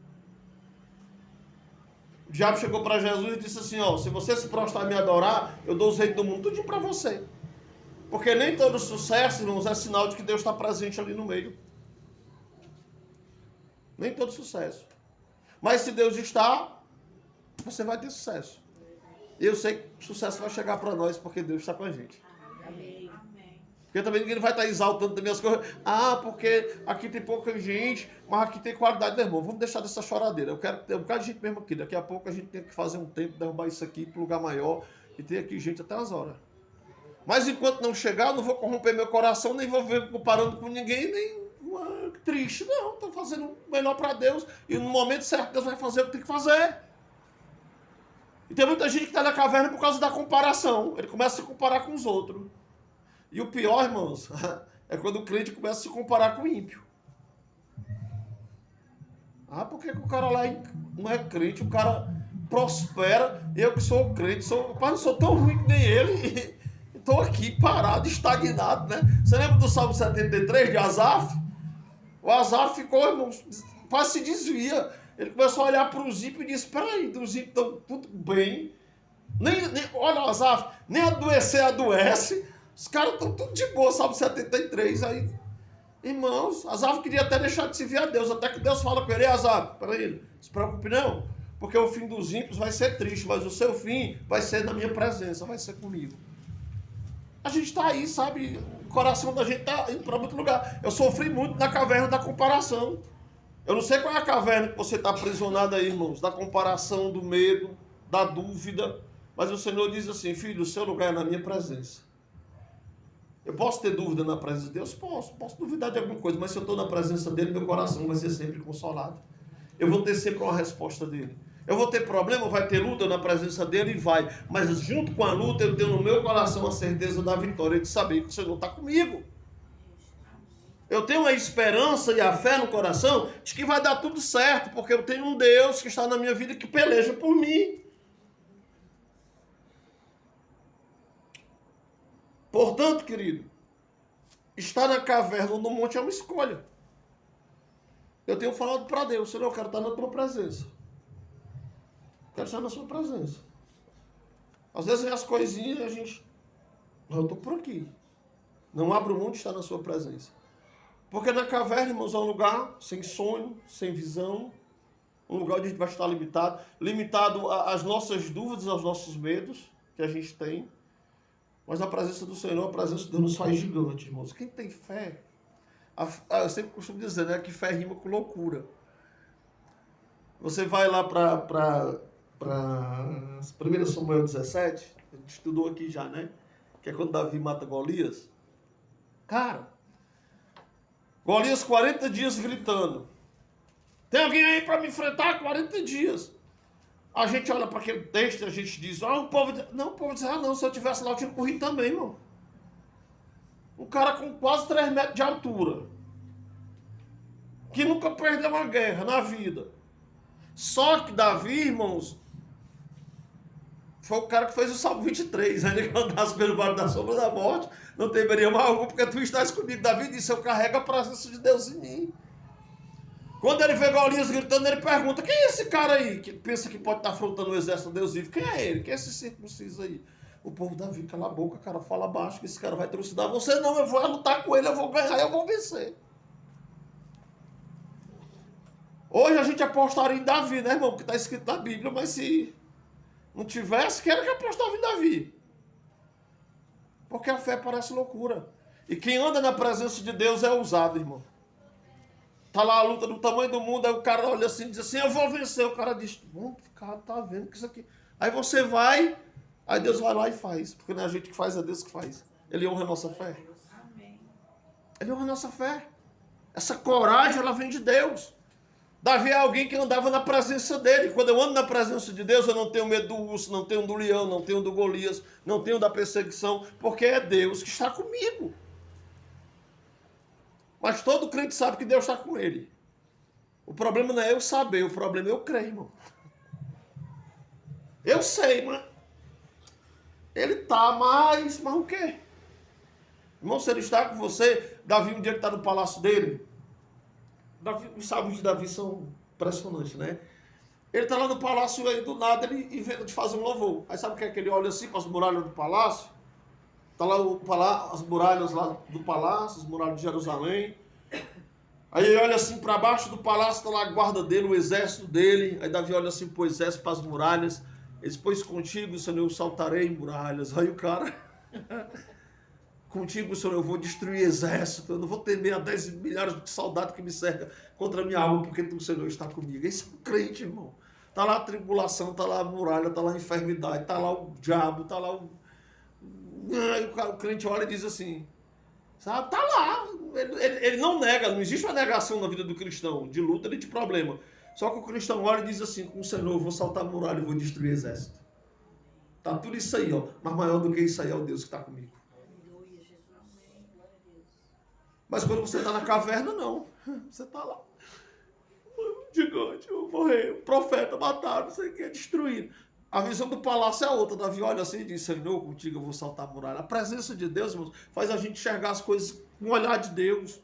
O diabo chegou para Jesus e disse assim, ó, se você se prostrar e me adorar, eu dou os reinos do mundo tudinho para você. Porque nem todo sucesso, irmãos, é sinal de que Deus está presente ali no meio. Nem todo sucesso. Mas se Deus está, você vai ter sucesso. E eu sei que o sucesso vai chegar para nós porque Deus está com a gente. Amém. Porque também ninguém vai estar exaltando também as coisas. Ah, porque aqui tem pouca gente, mas aqui tem qualidade, meu irmão. Vamos deixar dessa choradeira. Eu quero ter um bocado de gente mesmo aqui. Daqui a pouco a gente tem que fazer um tempo, derrubar isso aqui para um lugar maior e ter aqui gente até as horas. Mas enquanto não chegar, eu não vou corromper meu coração, nem vou ver comparando com ninguém, nem triste. Não, estou fazendo o melhor para Deus. E no momento certo, Deus vai fazer o que tem que fazer. E tem muita gente que está na caverna por causa da comparação. Ele começa a se comparar com os outros. E o pior, irmãos, é quando o crente começa a se comparar com o ímpio. Ah, por que o cara lá não é crente? O cara prospera. Eu que sou crente, não sou tão ruim que nem ele. Estou aqui parado, estagnado, né? Você lembra do Salmo 73 de Asaf? O Asaf ficou, irmãos, quase se desvia. Ele começou a olhar para os ímpios e disse, peraí, os ímpios estão tudo bem. Olha o Asaf, nem adoecer adoece. Os caras estão tudo de boa, Salmo 73. Aí, irmãos, Asaf queria até deixar de se ver a Deus, até que Deus fala com ele, Asaf, peraí, não se preocupe não, porque o fim dos ímpios vai ser triste, mas o seu fim vai ser na minha presença, vai ser comigo. A gente está aí, sabe, o coração da gente está indo para muito lugar. Eu sofri muito na caverna da comparação. Eu não sei qual é a caverna que você está aprisionado aí, irmãos, da comparação, do medo, da dúvida, mas o Senhor diz assim, filho, o seu lugar é na minha presença. Eu posso ter dúvida na presença de Deus? Posso duvidar de alguma coisa, mas se eu estou na presença dele, meu coração vai ser sempre consolado. Eu vou ter sempre uma resposta dele. Eu vou ter problema, vai ter luta na presença dele e vai. Mas junto com a luta, eu tenho no meu coração a certeza da vitória, de saber que o Senhor está comigo. Eu tenho a esperança e a fé no coração de que vai dar tudo certo, porque eu tenho um Deus que está na minha vida que peleja por mim. Portanto, querido, estar na caverna ou no monte é uma escolha. Eu tenho falado para Deus, Senhor, eu quero estar na tua presença. Quero estar na sua presença. Às vezes vem as coisinhas e a gente, eu estou por aqui. Não abro mão de estar na sua presença. Porque na caverna, irmãos, é um lugar sem sonho, sem visão, um lugar onde a gente vai estar limitado às nossas dúvidas, aos nossos medos que a gente tem. Mas a presença do Senhor, a presença de Deus nos faz gigante, irmãos. Quem tem fé, eu sempre costumo dizer, né, que fé rima com loucura. Você vai lá para 1 Samuel 17, a gente estudou aqui já, né? Que é quando Davi mata Golias. Cara, Golias 40 dias gritando. Tem alguém aí para me enfrentar 40 dias? A gente olha para aquele texto e a gente diz, o povo diz, não, se eu tivesse lá eu tinha corrido também, irmão. Um cara com quase 3 metros de altura, que nunca perdeu uma guerra na vida. Só que Davi, irmãos, foi o cara que fez o Salmo 23, né? Ele andasse pelo vale da sombra da morte, não temeria mal algum, porque tu estás comigo. Davi disse, eu carrego a presença de Deus em mim. Quando ele vê Golias gritando, ele pergunta, quem é esse cara aí que pensa que pode estar afrontando o exército de Deus vivo? Quem é ele? Quem é esse circunciso aí? O povo Davi, cala a boca, cara, fala baixo, que esse cara vai trucidar você. Não, eu vou lutar com ele, eu vou ganhar, eu vou vencer. Hoje a gente apostaria em Davi, né, irmão? Porque está escrito na Bíblia, mas se não tivesse, quem era que apostava em Davi? Porque a fé parece loucura. E quem anda na presença de Deus é ousado, irmão. Tá lá a luta do tamanho do mundo, aí o cara olha assim e diz assim, eu vou vencer. O cara diz, o cara tá vendo que isso aqui... Aí você vai, aí Deus vai lá e faz. Porque não é a gente que faz, é Deus que faz. Ele honra a nossa fé. Ele honra a nossa fé. Essa coragem, ela vem de Deus. Davi é alguém que andava na presença dele. Quando eu ando na presença de Deus, eu não tenho medo do urso, não tenho do leão, não tenho do Golias, não tenho da perseguição, porque é Deus que está comigo. Mas todo crente sabe que Deus está com ele. O problema não é eu saber, o problema é eu crer, irmão. Eu sei, mas ele está, mas o quê? Irmão, se ele está com você, Davi, um dia que está no palácio dele, os salmos de Davi são impressionantes, né? Ele está lá no palácio e aí do nada ele inventa de fazer um louvor. Aí sabe o que é que ele olha assim para as muralhas do palácio? Está lá as muralhas lá do palácio, as muralhas de Jerusalém. Aí ele olha assim para baixo do palácio, está lá a guarda dele, o exército dele. Aí Davi olha assim para o exército, para as muralhas. Ele diz, pois contigo, Senhor, eu saltarei em muralhas. Aí o cara, contigo, Senhor, eu vou destruir exército. Eu não vou temer a 10 milhares de soldados que me cercam contra a minha alma, porque tu, Senhor, está comigo. Esse é um crente, irmão. Está lá a tribulação, está lá a muralha, está lá a enfermidade, está lá o diabo, está lá o... Aí o crente olha e diz assim, sabe, tá lá. Ele não nega, não existe uma negação na vida do cristão, de luta nem de problema. Só que o cristão olha e diz assim, com o Senhor, eu vou saltar a muralha e vou destruir exército. Tá tudo isso aí, ó. Mas maior do que isso aí é o Deus que está comigo. Mas quando você está na caverna, não. Você está lá. Gigante, eu vou morrer. O profeta mataram, você quer destruir. A visão do palácio é outra. Davi olha assim e diz, Senhor, contigo eu vou saltar a muralha. A presença de Deus, irmãos, faz a gente enxergar as coisas com o olhar de Deus.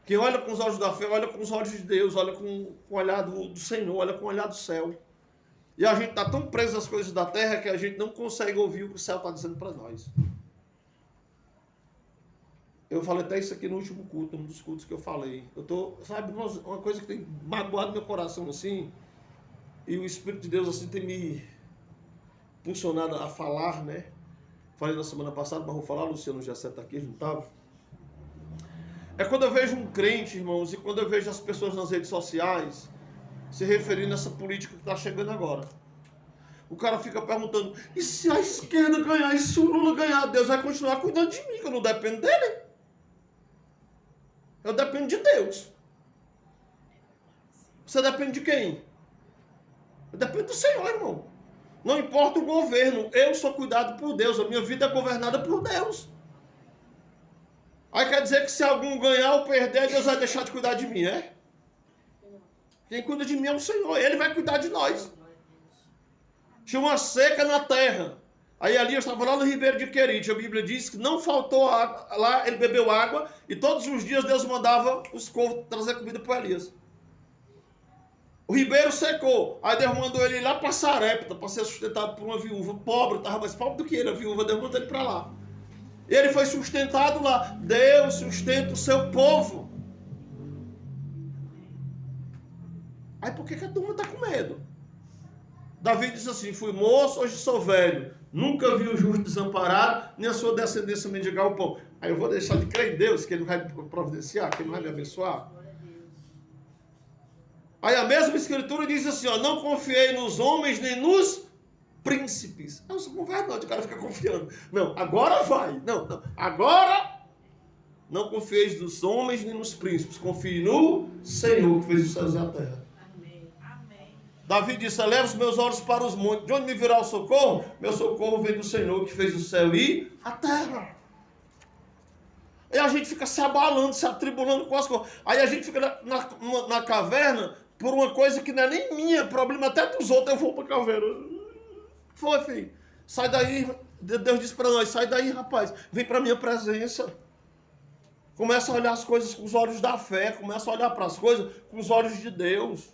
Quem olha com os olhos da fé, olha com os olhos de Deus, olha com o olhar do Senhor, olha com o olhar do céu. E a gente está tão preso às coisas da terra que a gente não consegue ouvir o que o céu está dizendo para nós. Eu falei até isso aqui no último culto, um dos cultos que eu falei. Eu tô, sabe, uma coisa que tem magoado meu coração assim, e o Espírito de Deus assim tem me impulsionado a falar, né? Falei na semana passada, mas vou falar, Luciano já está aqui, não estava. É quando eu vejo um crente, irmãos, e quando eu vejo as pessoas nas redes sociais se referindo a essa política que está chegando agora. O cara fica perguntando, e se a esquerda ganhar, e se o Lula ganhar, Deus vai continuar cuidando de mim, que eu não dependo dele. Eu dependo de Deus. Você depende de quem? Eu dependo do Senhor, irmão. Não importa o governo, eu sou cuidado por Deus, a minha vida é governada por Deus. Aí quer dizer que se algum ganhar ou perder, Deus vai deixar de cuidar de mim, é? Quem cuida de mim é o Senhor, Ele vai cuidar de nós. Tinha uma seca na terra. Aí ali eu estava lá no Ribeiro de Querite, a Bíblia diz que não faltou água, lá ele bebeu água, e todos os dias Deus mandava os corvos trazer comida para Elias. O ribeiro secou, aí Deus mandou ele ir lá para Sarepta, para ser sustentado por uma viúva pobre, estava mais pobre do que ele, a viúva, Deus mandou ele para lá. Ele foi sustentado lá. Deus sustenta o seu povo. Aí por que a turma está com medo? Davi disse assim, fui moço, hoje sou velho. Nunca vi o justo desamparado, nem a sua descendência mendigar o pão. Aí eu vou deixar de crer em Deus, que Ele vai providenciar, que Ele vai me abençoar. Aí a mesma escritura diz assim, ó, não confiei nos homens nem nos príncipes. Eu sou governante, o cara fica confiando. Não, agora vai. Não, agora não confieis nos homens nem nos príncipes. Confie no Senhor que fez os céus e a terra. Amém. Davi disse, eleva os meus olhos para os montes. De onde me virá o socorro? Meu socorro vem do Senhor que fez o céu e a terra. E a gente fica se abalando, se atribulando com as coisas. Aí a gente fica na caverna por uma coisa que não é nem minha, problema até dos outros. Eu vou para a caverna. Foi, filho. Sai daí. Deus disse para nós, sai daí, rapaz. Vem para a minha presença. Começa a olhar as coisas com os olhos da fé. Começa a olhar para as coisas com os olhos de Deus.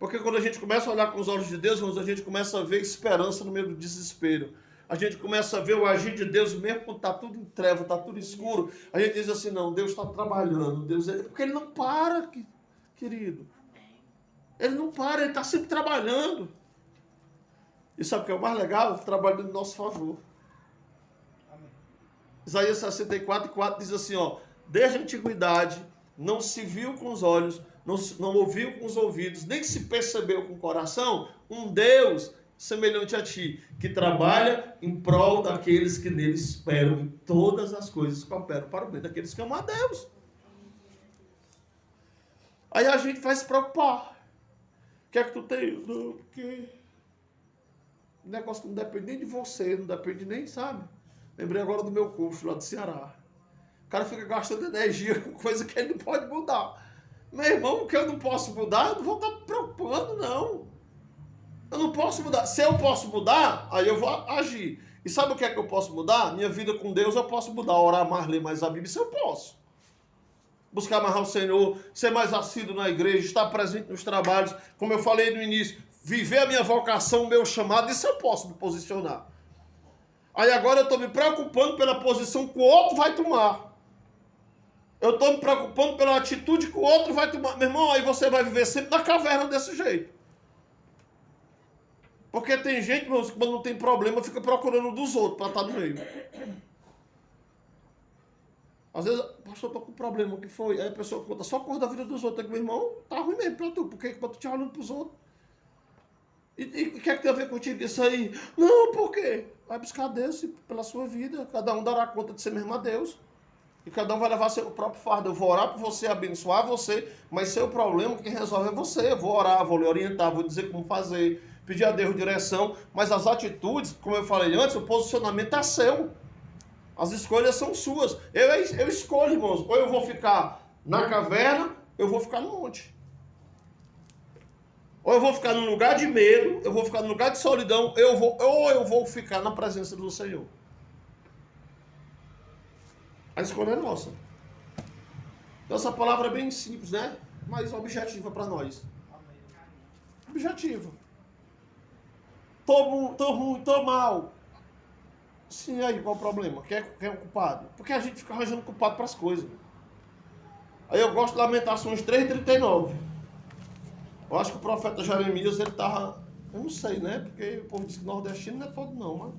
Porque quando a gente começa a olhar com os olhos de Deus, a gente começa a ver esperança no meio do desespero. A gente começa a ver o agir de Deus, mesmo quando está tudo em treva, está tudo escuro. A gente diz assim, não, Deus está trabalhando. Porque Ele não para, querido. Ele não para, Ele está sempre trabalhando. E sabe o que é o mais legal? Trabalhando em nosso favor. Amém. Isaías 64:4 diz assim, ó, desde a antiguidade não se viu com os olhos, não ouviu com os ouvidos, nem se percebeu com o coração um Deus semelhante a ti, que trabalha em prol daqueles que nele esperam, e todas as coisas cooperam para o bem daqueles que amam a Deus. Aí a gente vai se preocupar. O que é que tu tem? Não, porque o negócio que não depende nem de você, não depende nem, sabe? Lembrei agora do meu curso lá do Ceará. O cara fica gastando energia com coisa que ele não pode mudar. Meu irmão, o que eu não posso mudar, eu não vou estar preocupando, não. Eu não posso mudar. Se eu posso mudar, aí eu vou agir. E sabe o que é que eu posso mudar? Minha vida com Deus eu posso mudar. Orar mais, ler mais a Bíblia, isso eu posso. Buscar amarrar o Senhor, ser mais assíduo na igreja, estar presente nos trabalhos. Como eu falei no início, viver a minha vocação, o meu chamado, isso eu posso me posicionar. Aí agora eu estou me preocupando pela posição que o outro vai tomar. Eu estou me preocupando pela atitude que o outro vai tomar. Meu irmão, aí você vai viver sempre na caverna desse jeito. Porque tem gente, irmãos, que quando não tem problema, fica procurando dos outros para estar no meio. Às vezes, pastor, estou com problema, o que foi? Aí a pessoa conta só coisa da vida dos outros. Meu irmão, tá ruim mesmo para tu. Por que tu te olhando para os outros? E o que é que tem a ver contigo isso aí? Não, por quê? Vai buscar Deus pela sua vida. Cada um dará conta de si mesmo a Deus. E cada um vai levar seu próprio fardo. Eu vou orar por você, abençoar você, mas seu problema, quem resolve é você. Eu vou orar, vou lhe orientar, vou dizer como fazer, pedir a Deus direção, mas as atitudes, como eu falei antes, o posicionamento é seu. As escolhas são suas. Eu escolho, irmãos, ou eu vou ficar na caverna, eu vou ficar no monte. Ou eu vou ficar num lugar de medo, eu vou ficar num lugar de solidão, ou eu vou ficar na presença do Senhor. A escolha é nossa. Então essa palavra é bem simples, né? Mas objetiva para nós. Objetiva. Tô ruim, tô mal. Sim, aí qual o problema? Quem é o culpado? Porque a gente fica arranjando culpado para as coisas. Aí eu gosto de Lamentações 3:39. Eu acho que o profeta Jeremias, ele estava... Eu não sei, né? Porque o povo diz que nordestino não é todo não, mas...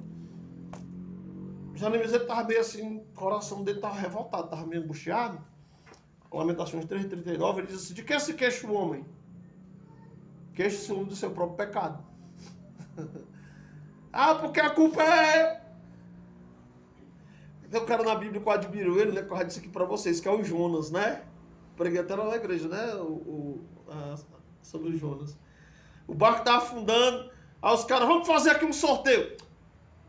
Jeremias, ele estava meio assim, o coração dele estava revoltado, estava meio angustiado. Lamentações 3:39, ele diz assim: de que se queixa o homem? Queixa-se do seu próprio pecado. Ah, porque a culpa é... Tem um cara na Bíblia que eu admiro ele, né? Que eu disse aqui para vocês, que é o Jonas, né? Preguei até lá na igreja, né? Sobre o Jonas. O barco estava afundando, aí os caras, vamos fazer aqui um sorteio.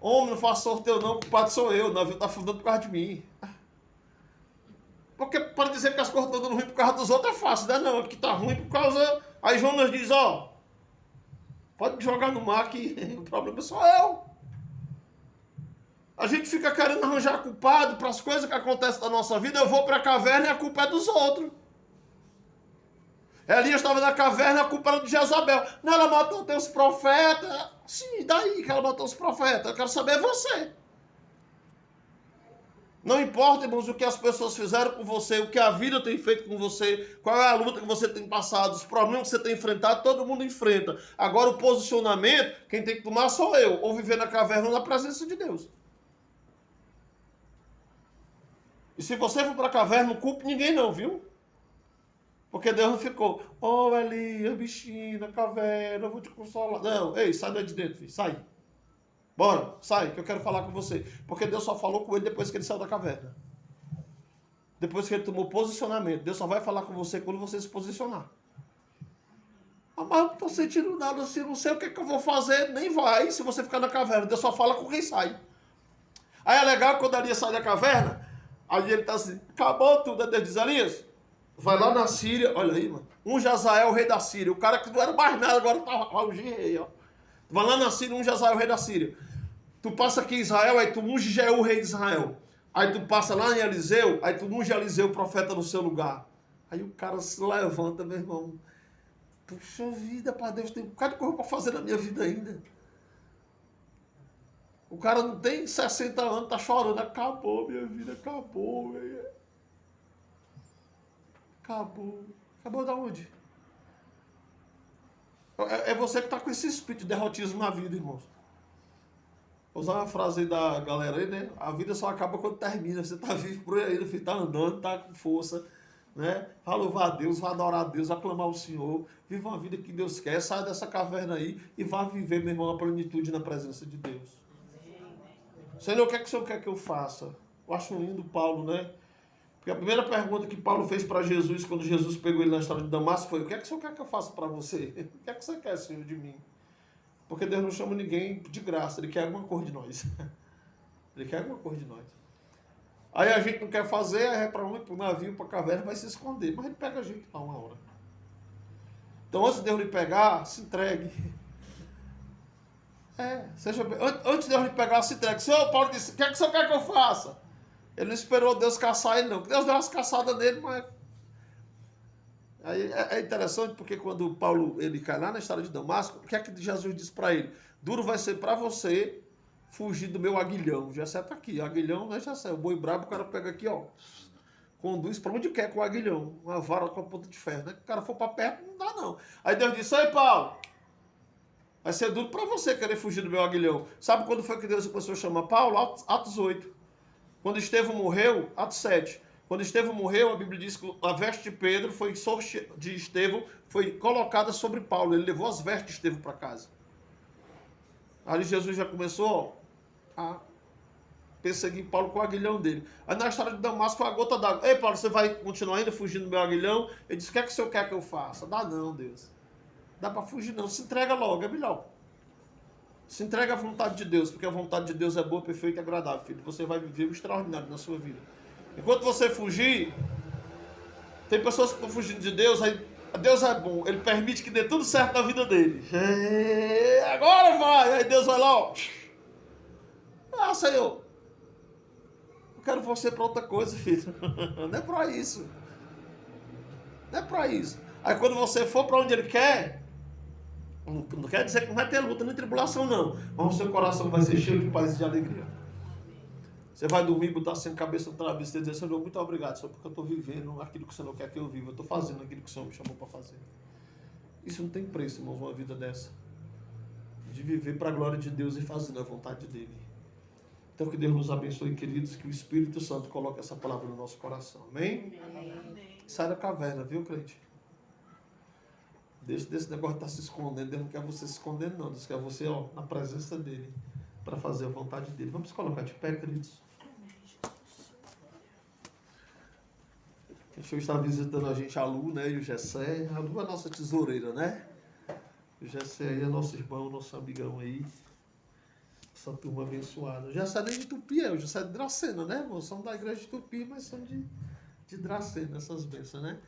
Homem, não faço sorteio não, o culpado sou eu, o navio está afundando por causa de mim. Porque para dizer que as coisas estão dando ruim por causa dos outros é fácil, né? Não, aqui está ruim por causa... Aí Jonas diz, ó, pode me jogar no mar que o problema sou eu. A gente fica querendo arranjar culpado para as coisas que acontecem na nossa vida. Eu vou para a caverna e a culpa é dos outros. Elias estava na caverna, a culpa era de Jezabel. Não, ela matou teus profetas. Sim, daí que ela matou os profetas? Eu quero saber você. Não importa, irmãos, o que as pessoas fizeram com você, o que a vida tem feito com você, qual é a luta que você tem passado, os problemas que você tem enfrentado, todo mundo enfrenta. Agora o posicionamento, quem tem que tomar sou eu, ou viver na caverna ou na presença de Deus. E se você for para a caverna, não culpe ninguém não, viu? Porque Deus não ficou, Elias, bichinho, na caverna, eu vou te consolar. Não, ei, sai daí de dentro, filho, sai. Bora, sai, que eu quero falar com você. Porque Deus só falou com ele depois que ele saiu da caverna. Depois que ele tomou posicionamento. Deus só vai falar com você quando você se posicionar. Ah, mas eu não estou sentindo nada assim, não sei o que eu vou fazer. Nem vai, se você ficar na caverna. Deus só fala com quem sai. Aí é legal quando Elias sai da caverna, aí ele está assim, acabou tudo. Aí Deus diz, Elias, vai lá na Síria, olha aí, mano. Jazael, rei da Síria. O cara que não era mais nada, agora está ungindo rei, ó. Vai lá na Síria, Jazael, rei da Síria. Tu passa aqui em Israel, aí tu unge Jeú, rei de Israel. Aí tu passa lá em Eliseu, aí tu unge Eliseu, profeta, no seu lugar. Aí o cara se levanta, meu irmão. Puxa vida, para Deus, tem um bocado de coisa para fazer na minha vida ainda. O cara não tem 60 anos, tá chorando. Acabou minha vida, acabou, velho. Acabou. Acabou da onde? É você que está com esse espírito de derrotismo na vida, irmãos. Vou usar uma frase aí da galera aí, né? A vida só acaba quando termina. Você está vivo por aí, filho, tá andando, tá com força, né? Vai louvar a Deus, vai adorar a Deus, vai clamar o Senhor. Viva uma vida que Deus quer, saia dessa caverna aí e vá viver, meu irmão, a plenitude na presença de Deus. Senhor, o que é que o Senhor quer que eu faça? Eu acho lindo Paulo, né? Porque a primeira pergunta que Paulo fez para Jesus, quando Jesus pegou ele na estrada de Damasco, foi: o que é que o Senhor quer que eu faça para você? O que é que você quer, Senhor, de mim? Porque Deus não chama ninguém de graça, Ele quer alguma coisa de nós. Ele quer alguma coisa de nós. Aí a gente não quer fazer, aí é para onde? Para o navio, para a caverna, vai se esconder. Mas Ele pega a gente lá uma hora. Então, antes de Deus lhe pegar, se entregue. Antes de Deus lhe pegar, se entregue. Senhor, Paulo disse: o que é que o Senhor quer que eu faça? Ele não esperou Deus caçar ele, não. Deus deu umas caçadas nele, mas... Aí é interessante porque quando Paulo ele cai lá na estrada de Damasco, o que é que Jesus disse para ele? Duro vai ser para você fugir do meu aguilhão. Já está aqui. Aguilhão não é já o boi brabo, o cara pega aqui, ó. conduz para onde quer com o aguilhão, uma vara com a ponta de ferro, né? Se o cara for para perto, não dá não. Aí Deus disse, ei Paulo, vai ser duro para você querer fugir do meu aguilhão. Sabe quando foi que Deus começou a chamar Paulo? Atos 8. Quando Estevão morreu, Atos 7. Quando Estevão morreu, a Bíblia diz que a veste de Pedro de Estevão foi colocada sobre Paulo. Ele levou as vestes de Estevão para casa. Ali Jesus já começou a perseguir Paulo com o aguilhão dele. Aí na história de Damasco foi a gota d'água. Ei Paulo, você vai continuar ainda fugindo do meu aguilhão? Ele disse, o que é que o senhor quer que eu faça? Dá não, Deus. Dá para fugir não. Se entrega logo, é melhor. Se entrega à vontade de Deus, porque a vontade de Deus é boa, perfeita e agradável, filho. Você vai viver o extraordinário na sua vida. Enquanto você fugir, tem pessoas que estão fugindo de Deus, aí Deus é bom, Ele permite que dê tudo certo na vida dele. Agora vai! Aí Deus vai lá, ó. Ah, Senhor, eu quero você para outra coisa, filho. Não é para isso. Não é para isso. Aí quando você for para onde Ele quer, não quer dizer que não vai ter luta nem tribulação, não. Mas o seu coração vai ser cheio de paz e de alegria. Você vai dormir, botar assim a cabeça no travesseiro e dizer, Senhor, muito obrigado, Senhor, porque eu estou vivendo aquilo que o Senhor quer que eu viva. Eu estou fazendo aquilo que o Senhor me chamou para fazer. Isso não tem preço, irmãos, uma vida dessa. De viver para a glória de Deus e fazendo a vontade dEle. Então que Deus nos abençoe, queridos, que o Espírito Santo coloque essa palavra no nosso coração. Amém? Amém. Sai da caverna, viu, crente? Deixa desse negócio de estar se escondendo. Deus não quer você se escondendo, não. Deus quer você, ó, na presença dEle, para fazer a vontade dEle. Vamos colocar de pé, queridos. Deixa eu estar visitando a gente, a Lu, né, e o Gessé. A Lu é a nossa tesoureira, né? O Gessé aí é nosso irmão, nosso amigão aí. Essa turma abençoada. O Gessé nem de Tupi, o Gessé é de Dracena, né, irmão? Somos da igreja de Tupi, mas somos de Dracena, essas bênçãos, né?